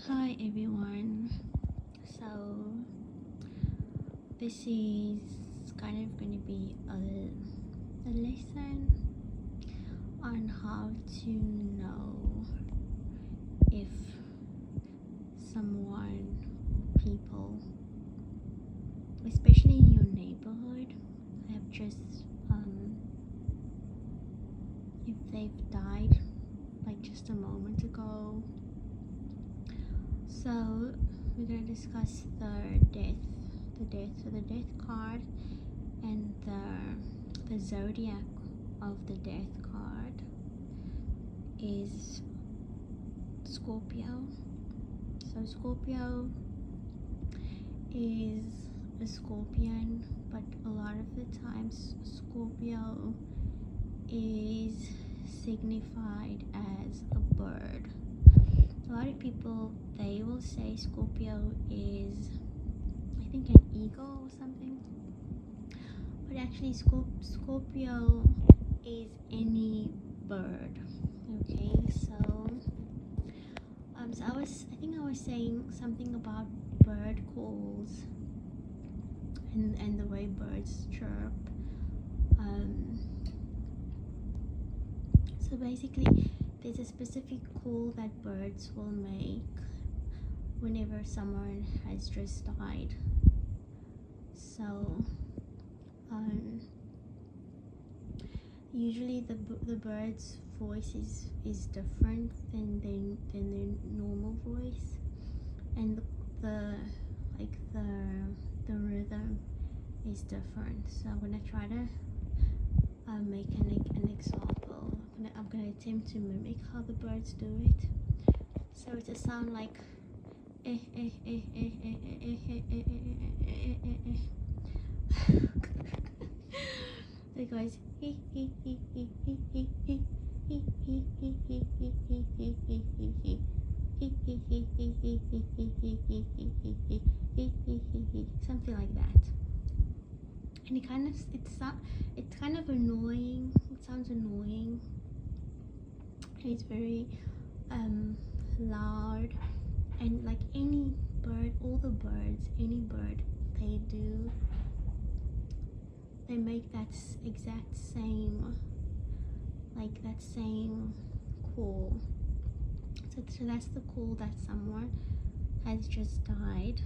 Hi everyone. So this is kind of going to be a lesson on how to know if someone, people, especially in your neighborhood, have just if they've died like just a moment ago. So we're gonna discuss so the death card and the zodiac of the death card is Scorpio. So Scorpio is a scorpion, but a lot of the times Scorpio is signified as a bird. A lot of people, they will say Scorpio is, I think, an eagle or something, but actually Scorpio is any bird. Okay, so I was saying something about bird calls and the way birds chirp. So basically there's a specific call that birds will make whenever someone has just died. So usually the bird's voice is different than their normal voice, and the rhythm is different. So I'm gonna try to make an example. I'm gonna attempt to mimic how the birds do it. So it's a sound like it goes something like that. And it's kind of annoying. It sounds annoying. It's very loud, and like any bird, all the birds, any bird, they make that exact same, like that same call. So that's the call that someone has just died.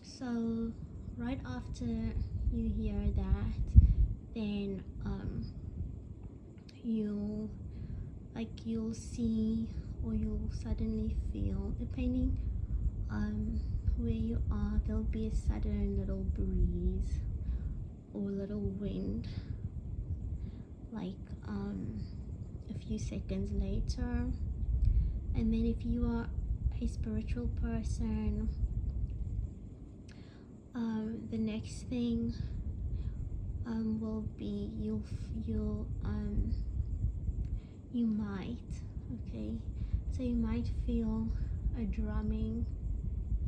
So right after you hear that, then you'll see, or you'll suddenly feel, depending where you are, there'll be a sudden little breeze or little wind, like a few seconds later. And then if you are a spiritual person, the next thing will be you might, okay, so you might feel a drumming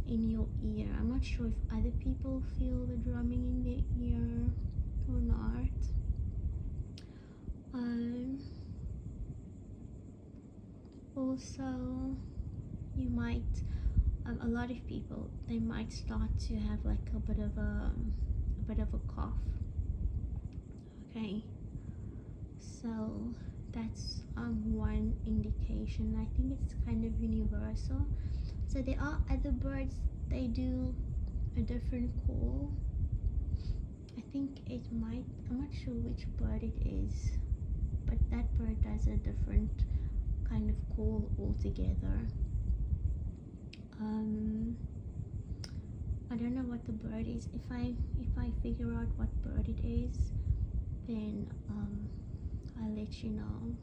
in your ear. I'm not sure if other people feel the drumming in their ear or not. Also, you might, a lot of people, they might start to have like a bit of a cough. Okay, so that's one indication. I think it's kind of universal. So there are other birds, they do a different call. I think I'm not sure which bird it is, but that bird does a different kind of call altogether. I don't know what the bird is. If I figure out what bird it is, then I'll let you know.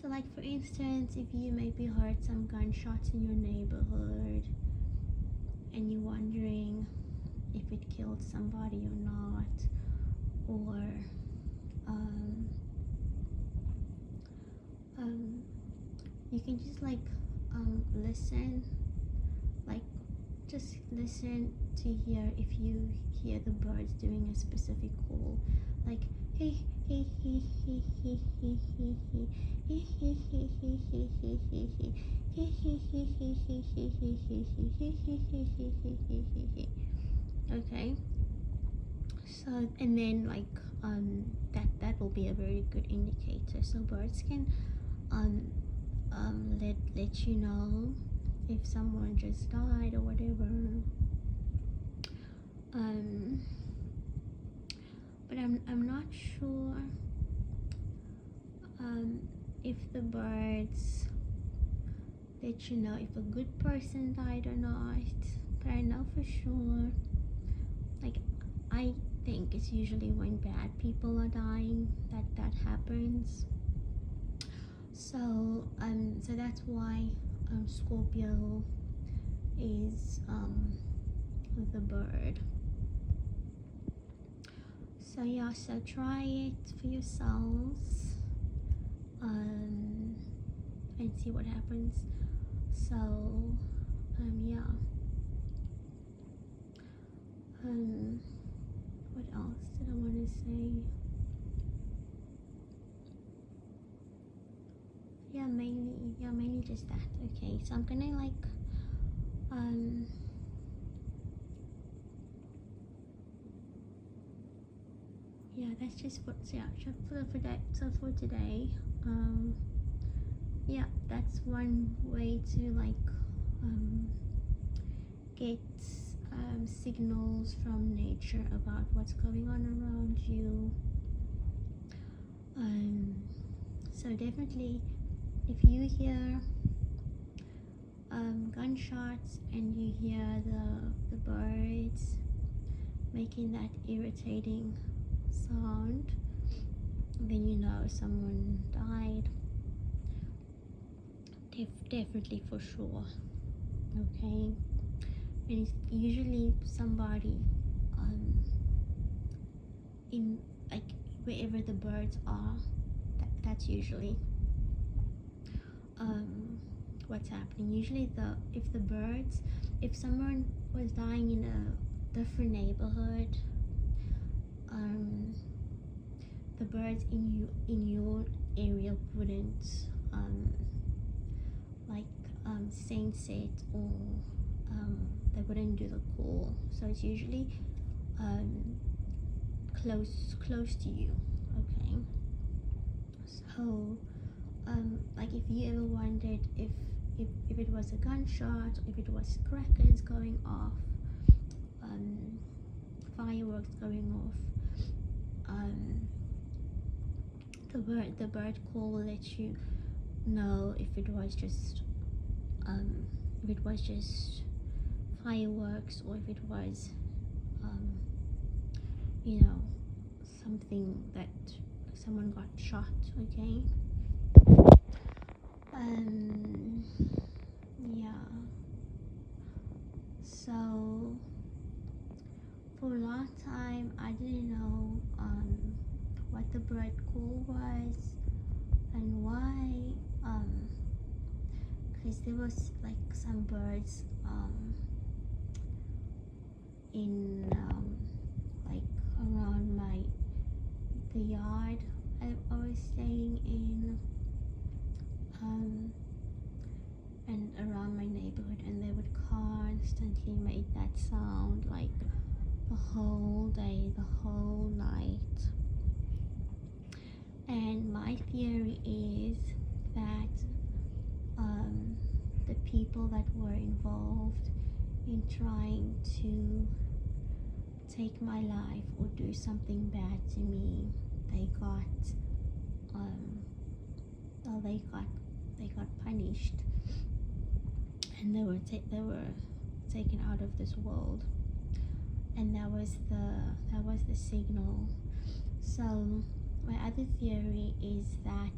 So like, for instance, if you maybe heard some gunshots in your neighborhood and you're wondering if it killed somebody or not, or you can just like listen, like just listen to hear if you hear the birds doing a specific call, like hey Okay, so and then like that will be a very good indicator. So birds can let you know if someone just died or whatever. But I'm not sure if the birds let you know if a good person died or not. But I know for sure, like I think it's usually when bad people are dying that happens. So that's why Scorpio is the bird. So yeah, so try it for yourselves and see what happens. So yeah. What else did I want to say? Mainly just that. Okay, so I'm gonna like yeah, that's just for that. So for today, yeah, that's one way to like get signals from nature about what's going on around you. So definitely, if you hear gunshots and you hear the birds making that irritating sound, then you know someone died. Definitely for sure. Okay, and it's usually somebody in like wherever the birds are. That's usually what's happening. Usually if someone was dying in a different neighborhood, the birds in your area wouldn't like sense it, or they wouldn't do the call. So it's usually close to you. Okay, so like if you ever wondered if it was a gunshot, if it was crackers going off, fireworks going off, the bird call will let you know if it was just fireworks, or if it was something that someone got shot. Okay. Yeah. So for a long time I didn't know what the bird call was and why, because there was like some birds in like around the yard I was staying in, and around my neighborhood, and they would constantly make that sound like the whole day, the whole night. And my theory is that the people that were involved in trying to take my life or do something bad to me, they got punished, and they were taken out of this world, and that was the signal. So my other theory is that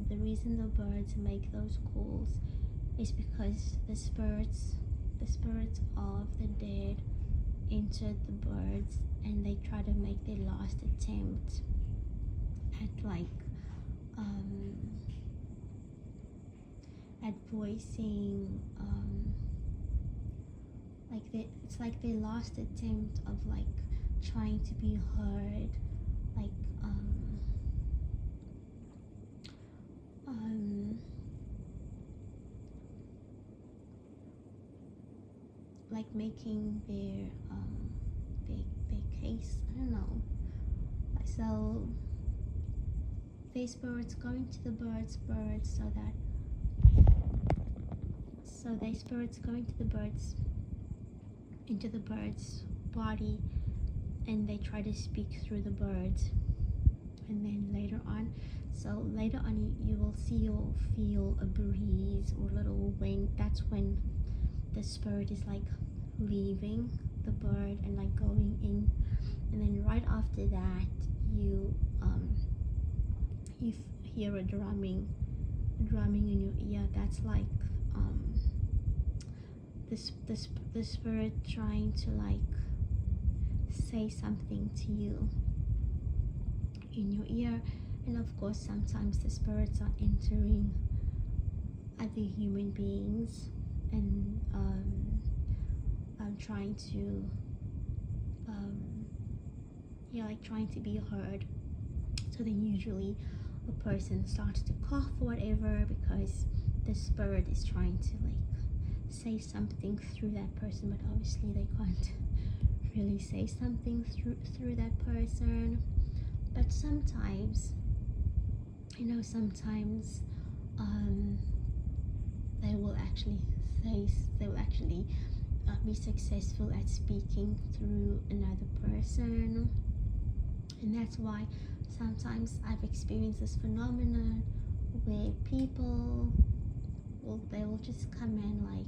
the reason the birds make those calls is because the spirits of the dead entered the birds, and they try to make their last attempt at at voicing it's like their last attempt of like trying to be heard, like like making their case. I don't know. So these birds going to the birds, so these birds going to the birds, into the bird's body, and they try to speak through the birds. And then later on, you will see or feel a breeze or a little wind. That's when the spirit is like leaving the bird and like going in. And then right after that, you hear a drumming in your ear. That's like the spirit trying to like say something to you in your ear. And of course, sometimes the spirits are entering other human beings and trying to like trying to be heard. So then usually a person starts to cough or whatever, because the spirit is trying to like say something through that person, but obviously they can't really say something through that person. But sometimes, sometimes they will actually be successful at speaking through another person. And that's why sometimes I've experienced this phenomenon where people they will just come and like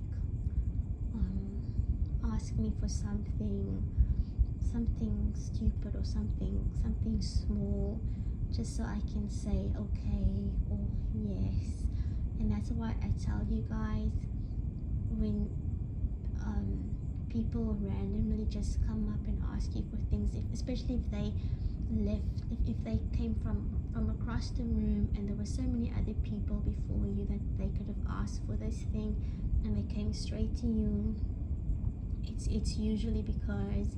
ask me for something stupid or something small, just so I can say okay or yes. And that's why I tell you guys, when people randomly just come up and ask you for things, especially if they came from across the room and there were so many other people before you that they could have asked for this thing, and they came straight to you, it's usually because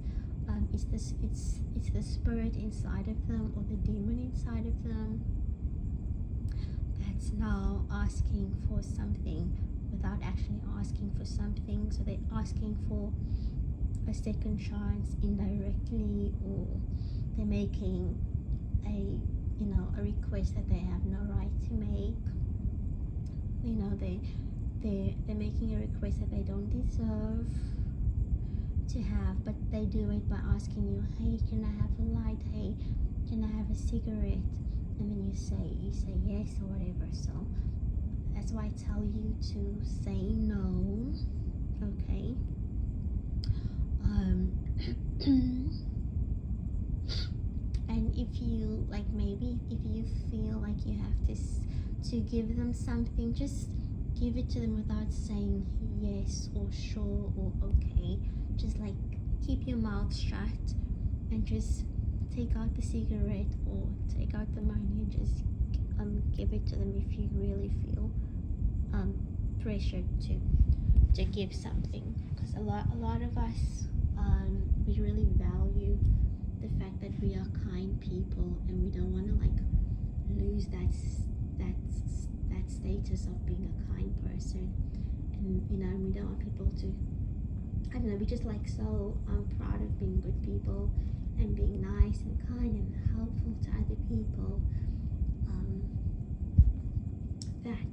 it's the spirit inside of them, or the demon inside of them, that's now asking for something without actually asking for something. So they're asking for a second chance indirectly, or they're making a request that they have no right to make. They're making a request that they don't deserve to have, but they do it by asking you, hey, can I have a light? Hey, can I have a cigarette? And then you say yes or whatever. So that's why I tell you to say no, okay? And if you feel like you have to give them something, just give it to them without saying yes or sure or okay. Just like keep your mouth shut and just take out the cigarette or take out the money and just give it to them if you really feel pressured to give something. Because a lot of us we really value the fact that we are kind people, and we don't want to like lose that status of being a kind person. And we don't want people to, I don't know, we just like so proud of being good people and being nice and kind and helpful to other people, that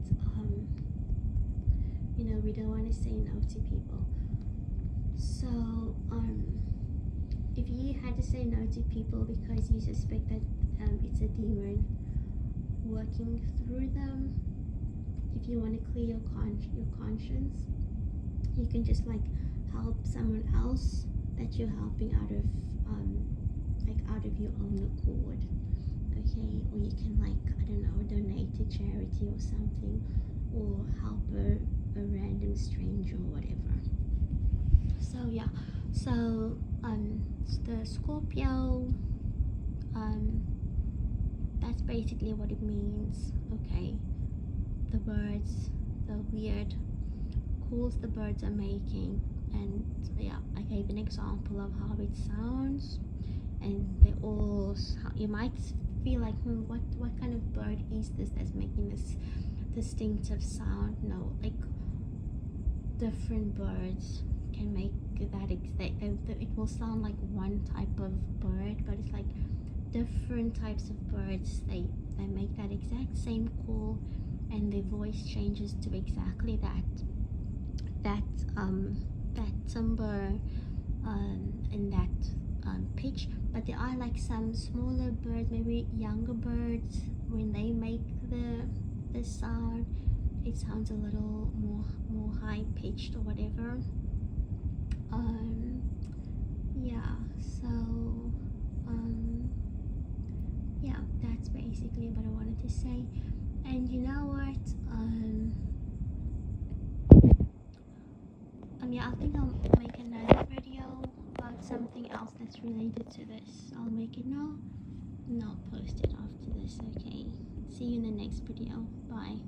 we don't want to say no to people. So if you had to say no to people because you suspect that it's a demon working through them, if you want to clear your conscience, you can just like help someone else that you're helping out of your own accord, okay? Or you can, like, I don't know, donate to charity or something, or help a random stranger or whatever. So yeah, so the Scorpio, that's basically what it means, okay? The birds, the weird calls the birds are making, and yeah, I gave an example of how it sounds, and they all, you might feel like, what kind of bird is this that's making this distinctive sound? No, like different birds can make that exact. It will sound like one type of bird, but it's like different types of birds. They make that exact same call, and their voice changes to exactly that timbre in that pitch. But there are like some smaller birds, maybe younger birds, when they make the sound, it sounds a little more high pitched or whatever. Yeah, so yeah, that's basically what I wanted to say. And you know what, yeah, I think I'll make another video about something else that's related to this. I'll make it now and I'll post it after this. Okay, see you in the next video. Bye.